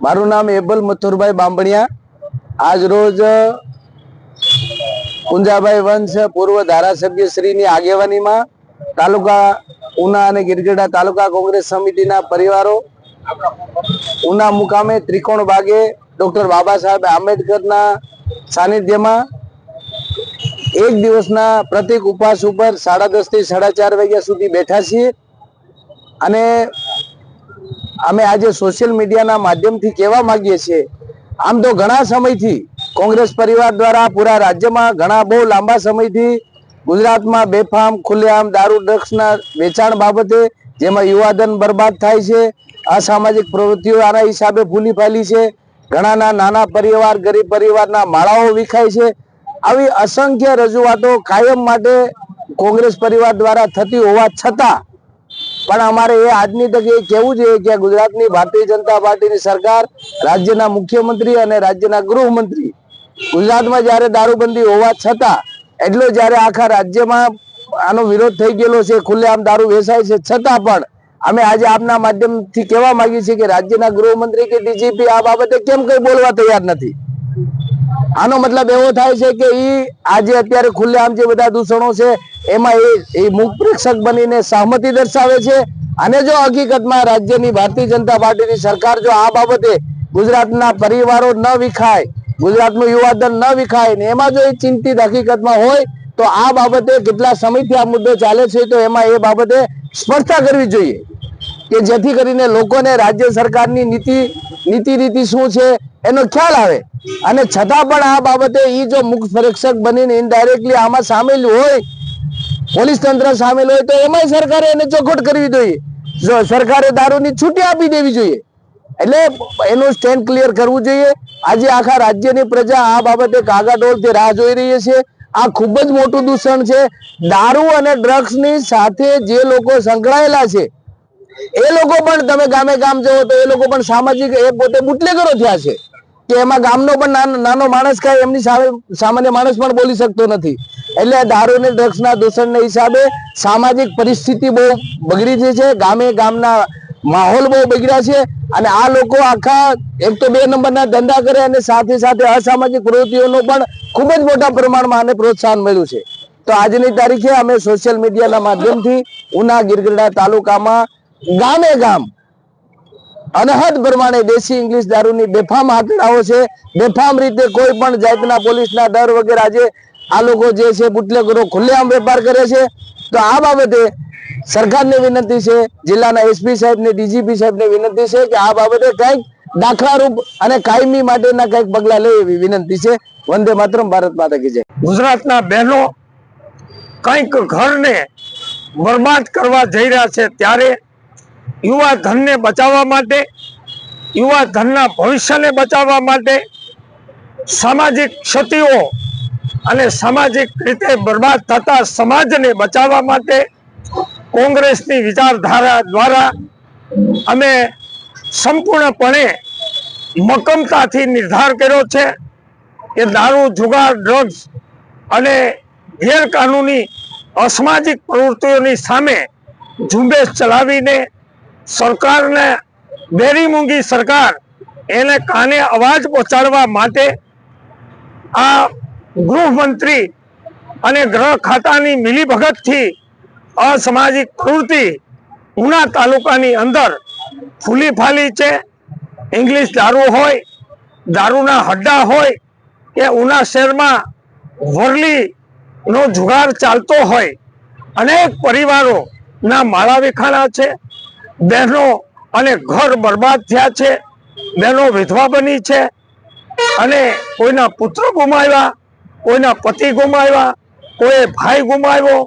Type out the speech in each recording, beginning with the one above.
મારું નામ એબલ મથુરભાઈ બાંભણિયા। આજ રોજ પુંજાભાઈ વંશ પૂર્વ ધારાસભ્ય શ્રીની આગેવાનીમાં તાલુકા ઉના અને ગિરગઢડા તાલુકા કોંગ્રેસ સમિતિના પરિવારો ઉના મુકામે ત્રિકોણ બાગે ડોક્ટર બાબા સાહેબ આંબેડકરના સાનિધ્યમાં એક દિવસના પ્રતિક ઉપવાસ ઉપર 10:30 થી 4:30 વાગ્યા સુધી બેઠા છીએ અને અમે આજે સોશિયલ મીડિયાના માધ્યમથી કહેવા માંગીએ છીએ, આમ તો ઘણા સમયથી કોંગ્રેસ પરિવાર દ્વારા પૂરા રાજ્યમાં ઘણા બહુ લાંબા સમયથી ગુજરાતમાં બેફામ ખુલ્લેઆમ દારૂ ડ્રગ્સના વેચાણ બાબતે જેમાં યુવાધન બરબાદ થાય છે, અસામાજિક પ્રવૃત્તિઓ આના હિસાબે ફૂલી ફાલી છે, ઘણાના નાના પરિવાર ગરીબ પરિવારના માળાઓ વિખાય છે। આવી અસંખ્ય રજૂઆતો કાયમ માટે કોંગ્રેસ પરિવાર દ્વારા થતી હોવા છતાં પણ અમારે એ આજની તકે કહેવું જોઈએ કે ગુજરાતની ભારતીય જનતા પાર્ટીની સરકાર, રાજ્યના મુખ્યમંત્રી અને રાજ્યના ગૃહમંત્રી ગુજરાતમાં જ્યારે દારૂબંધી હોવા છતાં એટલો જ્યારે આખા રાજ્યમાં આનો વિરોધ થઈ ગયેલો છે, ખુલ્લેઆમ દારૂ વેચાય છે, છતાં પણ અમે આજે આપના માધ્યમથી કહેવા માંગીએ છીએ કે રાજ્યના ગૃહમંત્રી કે ડીજીપી આ બાબતે કેમ કઈ બોલવા તૈયાર નથી। આનો મતલબ એવો થાય છે કે આજે અત્યારે ખુલ્લેઆમ જે બધા દૂષણો છે એમાં એ મુખ પ્રેક્ષક બનીને સહમતિ દર્શાવે છે અને જો હકીકતમાં રાજ્યની ભારતીય જનતા પાર્ટીની સરકાર જો આ બાબતે ગુજરાતના પરિવારો ન વિખાય, ગુજરાતનું યુવાધન ન વિખાય ને એમાં જો એ ચિંતિત હકીકતમાં હોય તો આ બાબતે કેટલા સમયથી આ મુદ્દો ચાલે છે તો એમાં એ બાબતે સ્પષ્ટતા કરવી જોઈએ કે જેથી કરીને લોકોને રાજ્ય સરકારની નીતિ રીતિ શું છે એનો ખ્યાલ આવે અને છતાં પણ આ બાબતે એ જો મુખ પ્રેક્ષક બનીને ઇનડાયરેક્ટલી આમાં સામેલ હોય, પોલીસ તંત્ર સામેલ હોય તો એમાં સરકારે એને ચોખવટ કરવી જોઈએ, જો સરકારે દારૂની છૂટી આપી દેવી જોઈએ, એટલે એનું સ્ટેન્ડ ક્લિયર કરવું જોઈએ। આજે આખા રાજ્યની પ્રજા આ બાબતે કાગાડોળથી રાહ જોઈ રહી છે। આ ખૂબ જ મોટું દૂષણ છે। દારૂ અને ડ્રગ્સની સાથે જે લોકો સંકળાયેલા છે એ લોકો પણ તમે ગામે ગામ જવો તો એ લોકો પણ સામાજિક એ પોતે બુટલેગરો થયા છે કે એમાં ગામનો પણ નાનો માણસ કાંઈ એમની સામાન્ય માણસ પણ બોલી શકતો નથી। એટલે દારૂ અને ડ્રગ્સના દૂષણના હિસાબે સામાજિક પરિસ્થિતિ બહુ બગડી છે, ગામે ગામના માહોલ બહુ બગડ્યા છે અને આ લોકો આખા એક તો 2 નંબરના ધંધા કરે અને સાથે સાથે અસામાજિક પ્રવૃત્તિઓનો પણ ખૂબ જ મોટા પ્રમાણમાં આને પ્રોત્સાહન મળ્યું છે। તો આજની તારીખે અમે સોશિયલ મીડિયાના માધ્યમથી ઉના ગિરગઢડા તાલુકામાં ગામે ગામ અનહદ પ્રમાણે દેશી ઇંગ્લિશ દારૂની બેફામ આંકડાઓ છે, બેફામ રીતે કોઈ પણ જાતના પોલીસના ડર વગેરે આજે આ લોકો જે છે બુટલેગરો ખુલ્લેઆમ વેપાર કરે છે। તો આ બાબતે સરકારને વિનંતી છે, જિલ્લાના એસપી સાહેબને ડીજીપી સાહેબને વિનંતી છે કે આ બાબતે કંઈક દાખલારૂપ અને કાયમી માટેના કંઈક પગલા લે એવી વિનંતી છે। વંદે માતરમ, ભારત માતા કી જય। ગુજરાતના બહેનો કંઈક ઘરને બરબાદ કરવા જઈ રહ્યા છે ત્યારે યુવા ધનને બચાવવા માટે, યુવા ધનના ભવિષ્યને બચાવવા માટે, સામાજિક ક્ષતિઓ અને સામાજિક રીતે બરબાદ થતા સમાજને બચાવવા માટે કોંગ્રેસની વિચારધારા દ્વારા અમે સંપૂર્ણપણે મક્કમતાથી નિર્ધાર કર્યો છે કે દારૂ, જુગાર, ડ્રગ્સ અને ગેરકાનૂની અસામાજિક પ્રવૃત્તિઓની સામે ઝુંબેશ ચલાવીને સરકારને બેરી મૂંગી સરકાર એને કાને અવાજ પહોંચાડવા માટે આ ગૃહમંત્રી અને ગૃહ ખાતાની મિલીભગતથી અસામાજિક પ્રવૃત્તિ ઉના તાલુકાની અંદર ફૂલી ફાલી છે। ઇંગ્લિશ દારૂ હોય, દારૂના હડ્ડા હોય કે ઉના શહેરમાં વરલીનો જુગાર ચાલતો હોય, અનેક પરિવારોના માળા વિખાણા છે, બહેનો અને ઘર બરબાદ થયા છે, બહેનો વિધવા બની છે અને કોઈના પુત્ર ગુમાવ્યા, કોઈના પતિ ગુમાવ્યા, કોઈ ભાઈ ગુમાવ્યો।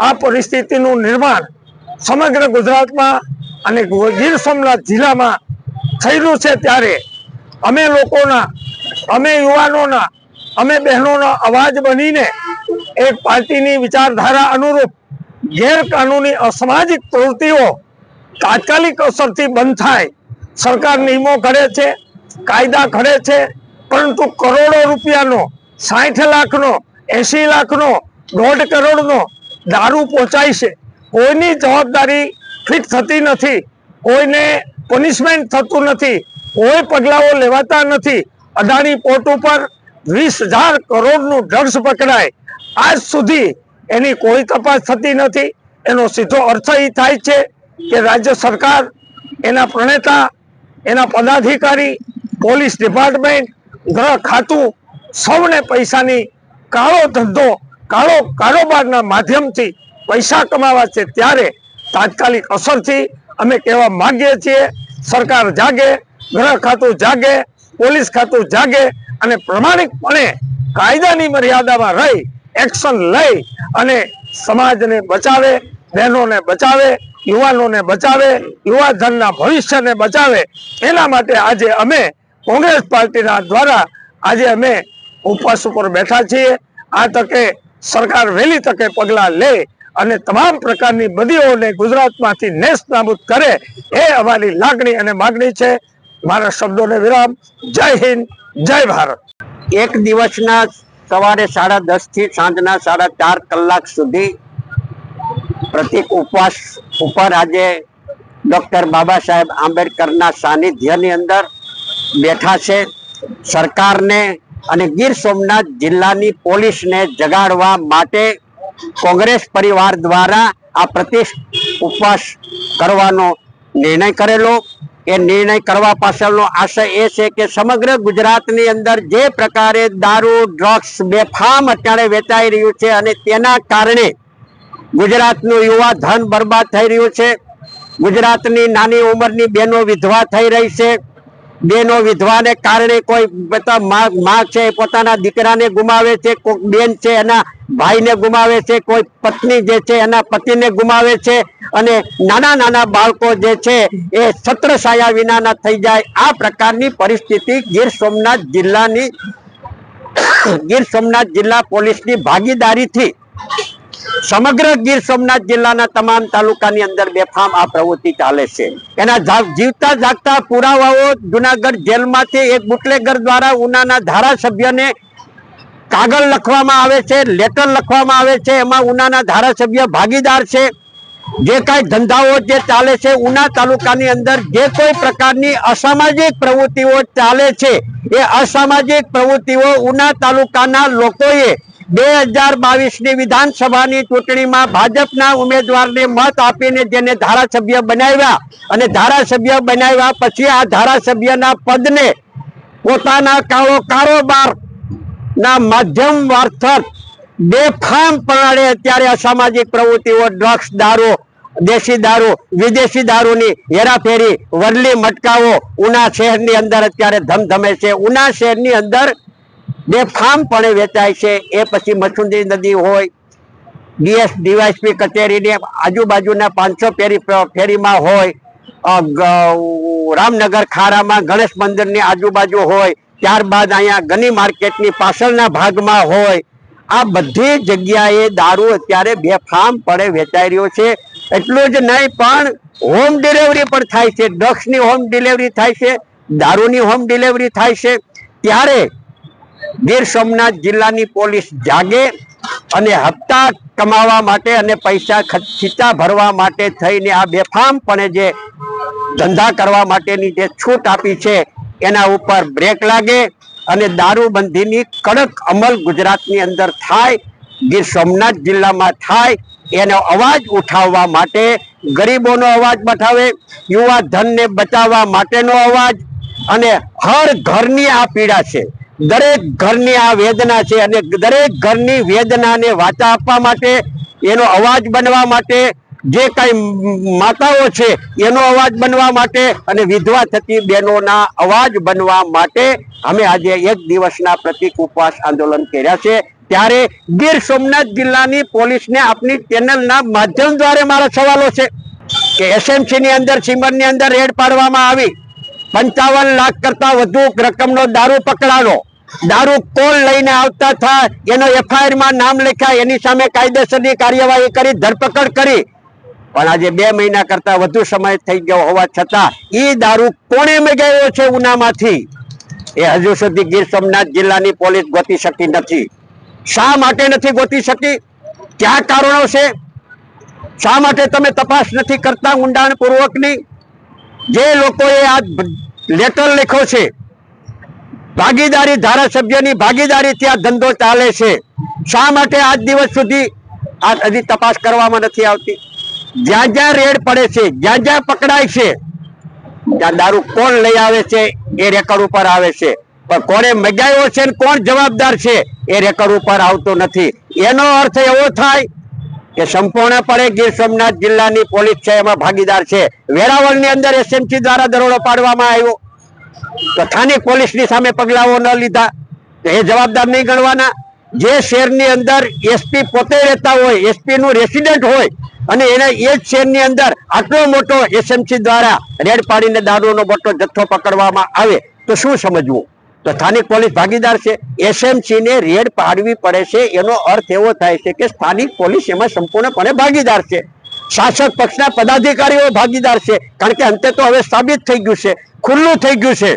આ પરિસ્થિતિનું નિર્માણ સમગ્ર ગુજરાતમાં અને ગીર સોમનાથ જિલ્લામાં થયેલું છે ત્યારે અમે લોકોના, અમે યુવાનોના, અમે બહેનોના અવાજ બનીને એક પાર્ટીની વિચારધારા અનુરૂપ ગેરકાનૂની અસામાજિક પ્રવૃત્તિઓ તાત્કાલિક અસરથી બંધ થાય, સરકાર નિયમો ઘડે છે, કાયદા ઘડે છે, પરંતુ કરોડો રૂપિયાનો, 60 લાખનો, 80 લાખનો, 1.5 કરોડનો દારૂ પહોંચાય છે। કોઈની જવાબદારી ફિટ થતી નથી, કોઈને પનિશમેન્ટ થતું નથી, કોઈ પગલાઓ લેવાતા નથી. અદાણી પોર્ટ ઉપર 20,000 કરોડનું ડ્રગ્સ પકડાય, આજ સુધી એની કોઈ તપાસ થતી નથી. એનો સીધો અર્થ એ થાય છે કે રાજ્ય સરકાર, એના પ્રણેતા, એના પદાધિકારી, પોલીસ ડિપાર્ટમેન્ટ, ગૃહ ખાતું સૌને પૈસાની કાળો ધંધો, કાળો કારોબારના માધ્યમથી પૈસા કમાવા છે. ત્યારે તાત્કાલિક અસરથી અમે કહેવા માંગીએ છીએ, સરકાર જાગે, ગૃહ ખાતું જાગે, પોલીસ ખાતું જાગે અને પ્રમાણિકપણે કાયદાની મર્યાદામાં રહી એક્શન લઈ અને સમાજને બચાવે, બહેનોને બચાવે, યુવાનોને બચાવે, યુવાધનના ભવિષ્યને બચાવે. એના માટે આજે અમે કોંગ્રેસ પાર્ટીના દ્વારા આજે અમે ઉપવાસ ઉપર બેઠા છીએ. આ તકે સરકાર વહેલી તકે પગલાં લે અને તમામ પ્રકારની બદીઓને ગુજરાતમાંથી નેસ્ત નાબૂદ કરે, એ અમારી લાગણી અને માગણી છે. મારા શબ્દોને વિરામ. જય હિન્દ, જય ભારત. એક દિવસના સવારે 10:30 થી સાંજના 4:30 કલાક સુધી પ્રતિક ઉપવાસ ઉપર આજે ડોક્ટર બાબા સાહેબ આંબેડકરના સાનિધ્યની અંદર બેઠા છે. સરકારને અને ગીર સોમનાથ જિલ્લાની પોલીસને જગાડવા માટે કોંગ્રેસ પરિવાર દ્વારા આ પ્રતિક ઉપવાસ કરવાનો નિર્ણય કરેલો. એ નિર્ણય કરવા પાછળનો આશય એ છે કે સમગ્ર ગુજરાતની અંદર જે પ્રકારે દારૂ, ડ્રગ્સ બેફામ અત્યારે વેચાઈ રહ્યું છે અને તેના કારણે ગુજરાતનું યુવા ધન બરબાદ થઈ રહ્યું છે. ગુજરાતની નાની ઉંમરની બહેનો વિધવા થઈ રહી છે. બહેનો વિધવાને કારણે કોઈ માં છે પોતાના દીકરાને ગુમાવે છે, કોઈ બેન છે એના ભાઈને ગુમાવે છે, કોઈ પત્ની જે છે એના પતિને ગુમાવે છે અને નાના નાના બાળકો જે છે એ છત્રછાયા વિનાના થઈ જાય. આ પ્રકારની પરિસ્થિતિ ગીર સોમનાથ જિલ્લા પોલીસની ભાગીદારીથી સમગ્ર ગીર સોમનાથ જિલ્લાના તમામ તાલુકાની અંદર બેફામ આ પ્રવૃત્તિ ચાલે છે. એના જીવતા જાગતા પુરાવાઓ જુનાગઢ જેલમાંથી એક બુટલેગર દ્વારા ઉનાના ધારાસભ્યને કાગળ લખવામાં આવે છે, લેટર લખવામાં આવે છે. એમાં ઉનાના ધારાસભ્ય ભાગીદાર છે. જે કાંઈ ધંધાઓ જે ચાલે છે ઉના તાલુકાની અંદર, જે કોઈ પ્રકારની અસામાજિક પ્રવૃત્તિઓ ચાલે છે, એ અસામાજિક પ્રવૃત્તિઓ ઉના તાલુકાના લોકોએ 2022ની વિધાનસભાની ચૂંટણીમાં ભાજપના ઉમેદવારને મત આપીને જેને ધારાસભ્ય બનાવ્યા અને ધારાસભ્ય બનાવ્યા પછી આ ધારાસભ્યના પદને પોતાના કાળો કારોબારના માધ્યમ મારફત બેફામ પણાડે અત્યારે અસામાજિક પ્રવૃત્તિઓ, ડ્રગ્સ, દારૂ, દેશી દારૂ, વિદેશી દારૂની હેરાફેરી, વરલી મટકાઓ ઉના શહેરની અંદર અત્યારે ધમધમે છે. ઉના શહેરની અંદર બેફામપણે વેચાય છે. એ પછી મસુંદી નદી હોય, ડીવાયસપી કચેરીની આજુબાજુના 500 ફેરીમાં હોય, રામનગર ખારામાં ગણેશ મંદિરની આજુબાજુ હોય, ત્યારબાદ અહીંયા ગની માર્કેટની પાછળના ભાગમાં હોય. આ બધી જગ્યાએ દારૂ અત્યારે બેફામપણે વેચાઈ રહ્યો છે. એટલું જ નહીં પણ હોમ ડિલિવરી પણ થાય છે. ડ્રગ્સની હોમ ડિલિવરી થાય છે, દારૂની હોમ ડિલિવરી થાય છે. ત્યારે ગીર સોમનાથ જિલ્લાની પોલીસ જાગે અને હપ્તા કમાવા માટે અને પૈસા ખીચા ભરવા માટે થઈને આ બેફામપણે જે ધંધા કરવા માટેની જે છૂટ આપી છે એના ઉપર બ્રેક લાગે અને દારૂબંધીની કડક અમલ ગુજરાતની અંદર થાય, ગીર સોમનાથ જિલ્લામાં થાય. એનો અવાજ ઉઠાવવા માટે ગરીબોનો અવાજ બઠાવે, યુવા ધનને બચાવવા માટેનો અવાજ, અને હર ઘરની આ પીડા છે, દરેક ઘરની આ વેદના છે અને દરેક ઘરની વેદનાને વાચા આપવા માટે, એનો અવાજ બનવા માટે, જે કઈ માતાઓ છે એનો અવાજ બનવા માટે અને વિધવા થતી બહેનોના અવાજ બનવા માટે અમે આજે એક દિવસના પ્રતિક ઉપવાસ આંદોલન કર્યા છે. ત્યારે ગીર સોમનાથ જિલ્લાની પોલીસને આપની ચેનલના માધ્યમ દ્વારા મારા સવાલો છે કે એસએમસી ની અંદર, સિમરની અંદર રેડ પાડવામાં આવી, 55 લાખ કરતા વધુ રકમનો દારૂ પકડાનો. દારૂ કોણ લઈને આવતા થાય એનો એફઆઈઆર માં નામ લખ્યા, એની સામે કાયદેસરની કાર્યવાહી કરી, ધરપકડ કરી. પણ આજે 2 મહિના કરતા વધુ સમય થઈ ગયો હોવા છતાં એ દારૂ કોણે મગાવ્યો છે ઉનામાંથી, એ હજુ સુધી ગીર સોમનાથ જિલ્લાની પોલીસ ગોતી શકી નથી. શા માટે નથી ગોતી શકી? ક્યાં કારણો છે? શા માટે તમે તપાસ નથી કરતા ઊંડાણપૂર્વકની? જે લોકોએ આ લેટર લખ્યો છે, ભાગીદારી ધારાસભ્યની ભાગીદારીથી આ ધંધો ચાલે છે. શા માટે આજ દિવસ સુધી આ હજી તપાસ કરવામાં નથી આવતી? જ્યાં જ્યાં રેડ પડે છે, જ્યાં જ્યાં પકડાય છે, ત્યાં દારૂ કોણ લઈ આવે છે એ રેકર્ડ ઉપર આવે છે, પણ કોણે મગાવ્યો છે ને કોણ જવાબદાર છે એ રેકર્ડ ઉપર આવતો નથી. એનો અર્થ એવો થાય કે સંપૂર્ણપણે ગીર સોમનાથ જિલ્લાની પોલીસ છે એમાં ભાગીદાર છે. વેરાવળની અંદર એસએમસી દ્વારા દરોડો પાડવામાં આવ્યો તો સ્થાનિક પોલીસની સામે પગલાઓ ન લીધા તો એ જવાબદાર નહીં ગણવાના? જે શહેરની અંદર એસપી પોતે રહેતા હોય, એસપી નું રેસિડેન્ટ હોય અને એને એ જ શહેરની અંદર આટલો મોટો એસએમસી દ્વારા રેડ પાડીને દારૂનો મોટો જથ્થો પકડવામાં આવે તો શું સમજવું? તો સ્થાનિક પોલીસ ભાગીદાર છે. એસએમસી ને રેડ પાડવી પડે છે એનો અર્થ એવો થાય છે કે સ્થાનિક પોલીસ એમાં સંપૂર્ણપણે ભાગીદાર છે. શાસક પક્ષના પદાધિકારીઓ ભાગીદાર છે, કારણ કે અંતે તો હવે સાબિત થઈ ગયું છે, ખુલ્લું થઈ ગયું છે.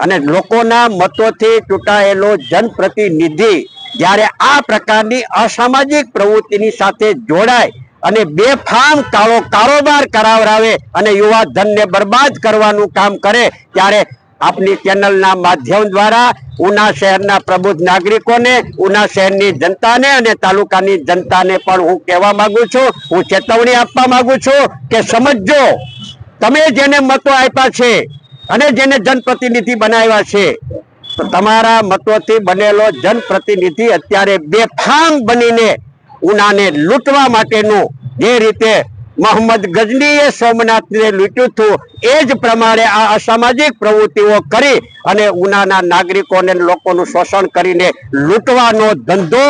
અને લોકોના મતોથી ચૂંટાયેલો જનપ્રતિનિધિ જ્યારે આ પ્રકારની અસામાજિક પ્રવૃત્તિની સાથે જોડાય અને બેફામ કાળો કારોબાર કરાવરાવે અને યુવા ધનને બરબાદ કરવાનું કામ કરે, ત્યારે આપની ચેનલના માધ્યમ દ્વારા ઉના શહેરના પ્રબુદ્ધ નાગરિકોને, ઉના શહેરની જનતાને અને તાલુકાની જનતાને પણ હું કહેવા માંગુ છું, હું ચેતવણી આપવા માંગુ છું કે સમજો, તમે જેને મતો આપ્યા છે અને જેને જનપ્રતિનિધિ બનાવ્યા છે, તો તમારા મતોથી બનેલો જનપ્રતિનિધિ અત્યારે બેફામ બનીને ઉનાને લૂંટવા માટેનું જે રીતે મોહમ્મદ ગજનીએ સોમનાથને લૂંટ્યું હતું એ જ પ્રમાણે આ અસામાજિક પ્રવૃત્તિઓ કરી અને ઉનાના નાગરિકોને લોકોનું શોષણ કરીને લૂંટવાનો ધંધો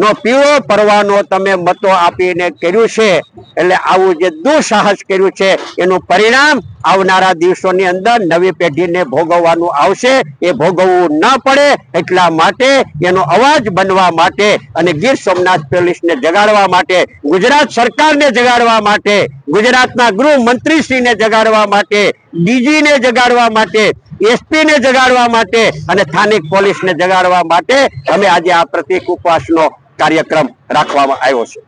નો પીળો પરવાનો તમે મતો આપીને કર્યું છે. એટલે આવું જે દુઃસાહસ કર્યું છે એનું પરિણામ આવનારા દિવસોની અંદર નવી પેઢીને ભોગવવાનું આવશે. એ ભોગવવું ન પડે એટલા માટે એનો અવાજ બનવા માટે અને ગીર સોમનાથ પોલીસને જગાડવા માટે, ગુજરાત સરકારને જગાડવા માટે, ગુજરાતના ગૃહમંત્રીશ્રીને જગાડવા માટે, ડીજીને જગાડવા માટે, એસપીને જગાડવા માટે અને સ્થાનિક પોલીસને જગાડવા માટે અમે આજે આ પ્રતિક ઉપવાસનો કાર્યક્રમ રાખવામાં આવ્યો છે.